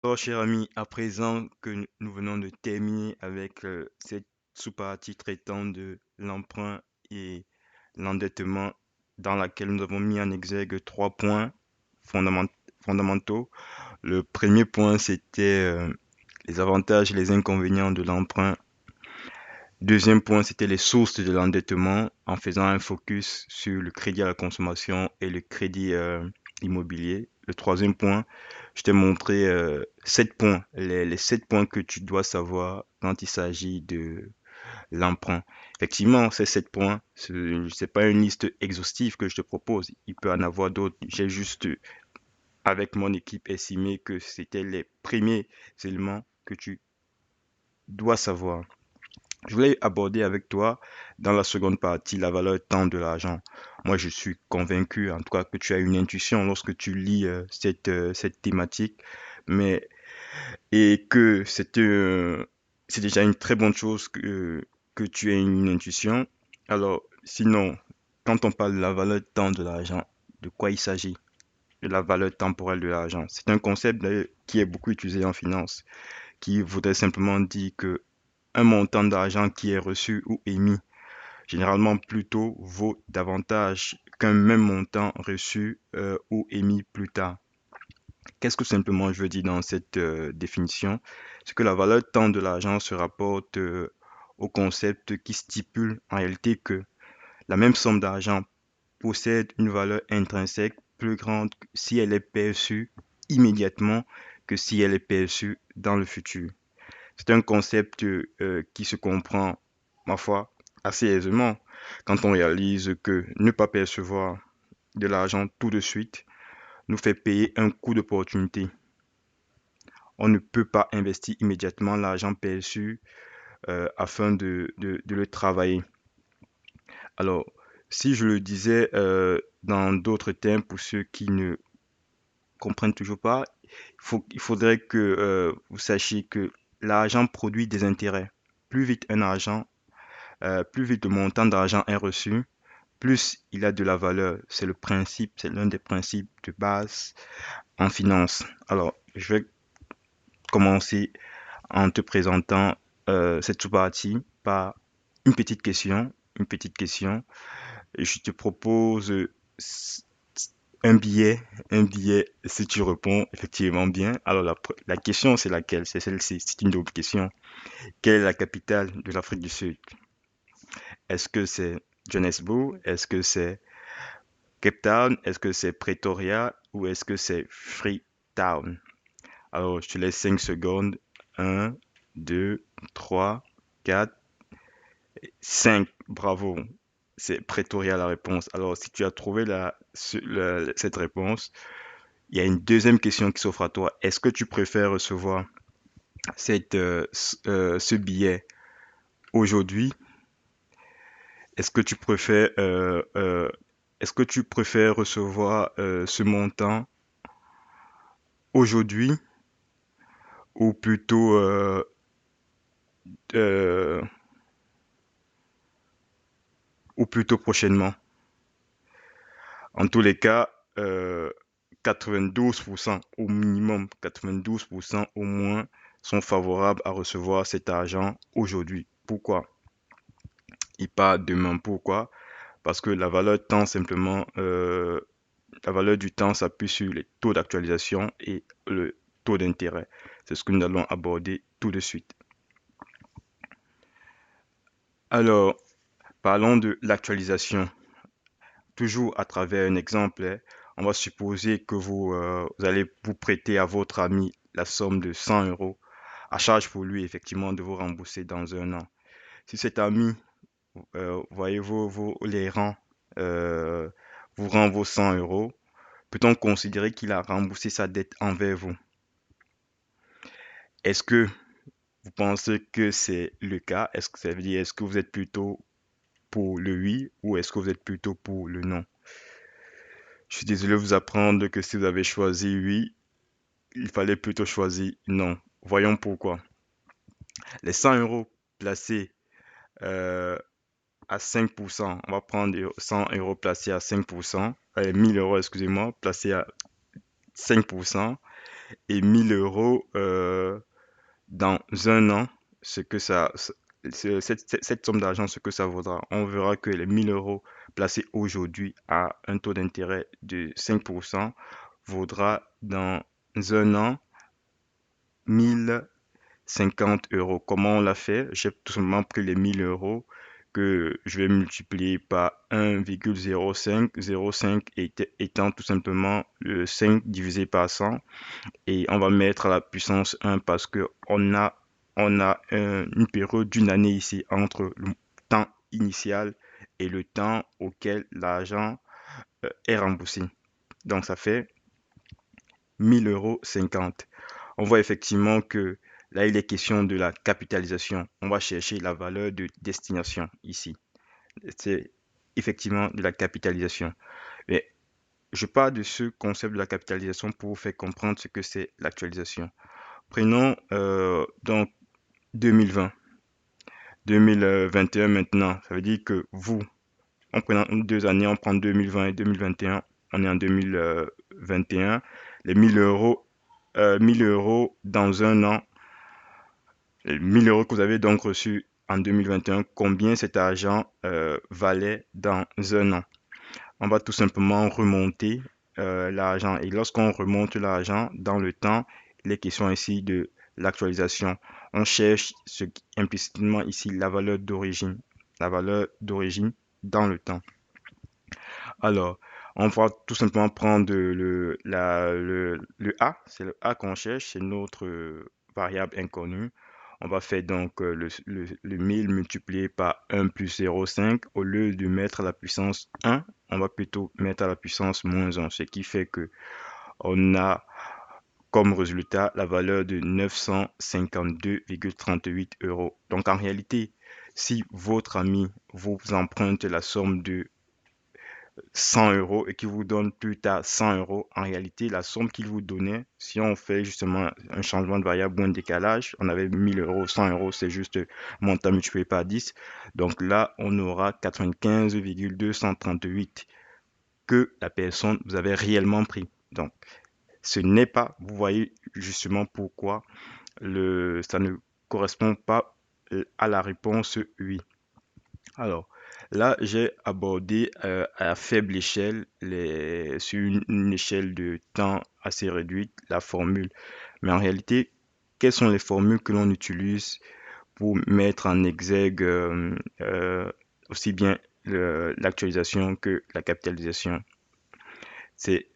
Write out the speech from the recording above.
Alors, cher ami, à présent que nous venons de terminer avec cette sous-partie traitant de l'emprunt et l'endettement, dans laquelle nous avons mis en exergue trois points fondament- fondamentaux. Le premier point, c'était les avantages et les inconvénients de l'emprunt. Deuxième point, c'était les sources de l'endettement, en faisant un focus sur le crédit à la consommation et le crédit immobilier. Le troisième point, je t'ai montré sept points, les sept points que tu dois savoir quand il s'agit de l'emprunt. Effectivement, ces sept points, c'est pas une liste exhaustive que je te propose. Il peut en avoir d'autres. J'ai juste, avec mon équipe, estimé que c'était les premiers éléments que tu dois savoir. Je voulais aborder avec toi dans la seconde partie la valeur temps de l'argent. Moi, je suis convaincu, en tout cas, que tu as une intuition lorsque tu lis cette thématique, mais et que c'est déjà une très bonne chose que tu aies une intuition. Alors, sinon, quand on parle de la valeur temps de l'argent, de quoi il s'agit? De la valeur temporelle de l'argent. C'est un concept d'ailleurs, qui est beaucoup utilisé en finance, qui voudrait simplement dire que un montant d'argent qui est reçu ou émis, généralement plutôt, vaut davantage qu'un même montant reçu ou émis plus tard. Qu'est-ce que simplement je veux dire dans cette définition? C'est que la valeur temps de l'argent se rapporte au concept qui stipule en réalité que la même somme d'argent possède une valeur intrinsèque plus grande si elle est perçue immédiatement que si elle est perçue dans le futur. C'est un concept qui se comprend, ma foi, assez aisément quand on réalise que ne pas percevoir de l'argent tout de suite nous fait payer un coût d'opportunité. On ne peut pas investir immédiatement l'argent perçu afin de le travailler. Alors, si je le disais dans d'autres termes, pour ceux qui ne comprennent toujours pas, il faudrait que vous sachiez que l'argent produit des intérêts. Plus vite un argent plus vite le montant d'argent est reçu, plus il a de la valeur. C'est le principe, c'est l'un des principes de base en finance. Alors, je vais commencer en te présentant cette sous-partie par une petite question. Une petite question. Et je te propose un billet, un billet, si tu réponds effectivement bien. Alors, la question, c'est laquelle? C'est celle-ci. C'est une double question. Quelle est la capitale de l'Afrique du Sud? Est-ce que c'est Johannesburg? Est-ce que c'est Cape Town? Est-ce que c'est Pretoria? Ou est-ce que c'est Freetown? Alors, je te laisse 5 secondes. Un, 2, 3, 4, 5. Bravo. C'est Pretoria la réponse. Alors, si tu as trouvé cette réponse, il y a une deuxième question qui s'offre à toi. Est-ce que tu préfères recevoir ce billet aujourd'hui? Est-ce que tu préfères, est-ce que tu préfères recevoir ce montant aujourd'hui ou plutôt, euh, ou plutôt prochainement? En tous les cas, 92% au minimum, 92% au moins sont favorables à recevoir cet argent aujourd'hui. Pourquoi? Et pas demain. Pourquoi? Parce que la valeur temps simplement, la valeur du temps s'appuie sur les taux d'actualisation et le taux d'intérêt. C'est ce que nous allons aborder tout de suite. Alors, parlons de l'actualisation. Toujours à travers un exemple, hein, on va supposer que vous allez vous prêter à votre ami la somme de 100 euros, à charge pour lui effectivement de vous rembourser dans un an. Si cet ami, voyez-vous, les rangs, euh, vous rend vos 100 euros, peut-on considérer qu'il a remboursé sa dette envers vous? Est-ce que vous pensez que c'est le cas? Est-ce que ça veut dire, est-ce que vous êtes plutôt pour le oui ou est-ce que vous êtes plutôt pour le non? Je suis désolé de vous apprendre que si vous avez choisi oui, il fallait plutôt choisir non. Voyons pourquoi. Les 100 euros placés euh, à 5%, on va prendre 100 euros placés à 5%, 1000 euros, excusez-moi, placés à 5%, et 1000 euros dans un an, ce que cette somme d'argent, ce que ça vaudra. On verra que les 1000 euros placés aujourd'hui à un taux d'intérêt de 5% vaudra dans un an 1050 euros. Comment on l'a fait? J'ai tout simplement pris les 1000 euros que je vais multiplier par 1,05, 0,5 étant tout simplement le 5 divisé par 100 et on va mettre à la puissance 1 parce que une période d'une année ici entre le temps initial et le temps auquel l'argent est remboursé. Donc ça fait 1000 euros 50. On voit effectivement que là, il est question de la capitalisation. On va chercher la valeur de destination ici. C'est effectivement de la capitalisation. Mais je parle de ce concept de la capitalisation pour vous faire comprendre ce que c'est l'actualisation. Prenons donc 2020, 2021 maintenant. Ça veut dire que vous, en prenant 2 années, on prend 2020 et 2021, on est en 2021, les 1000 euros, 1000 euros dans un an, les 1000 euros que vous avez donc reçus en 2021, combien cet argent valait dans un an? On va tout simplement remonter l'argent. Et lorsqu'on remonte l'argent dans le temps, il est question ici de l'actualisation. On cherche implicitement ici la valeur d'origine. La valeur d'origine dans le temps. Alors, on va tout simplement prendre le A. C'est le A qu'on cherche. C'est notre variable inconnue. On va faire donc le 1000 multiplié par 1 plus 0,5. Au lieu de mettre à la puissance 1, on va plutôt mettre à la puissance moins 1, ce qui fait que on a comme résultat la valeur de 952,38 euros. Donc en réalité, si votre ami vous emprunte la somme de 100 euros et qui vous donne plus tard 100 euros, en réalité, la somme qu'il vous donnait, si on fait justement un changement de variable ou un décalage, on avait 1000 euros, 100 euros, c'est juste montant multiplié par 10. Donc là, on aura 95,238 que la personne vous avait réellement pris. Donc, ce n'est pas, vous voyez justement pourquoi ça ne correspond pas à la réponse oui. Alors, là, j'ai abordé à faible échelle, sur une échelle de temps assez réduite, la formule. Mais en réalité, quelles sont les formules que l'on utilise pour mettre en exergue aussi bien l'actualisation que la capitalisation? C'est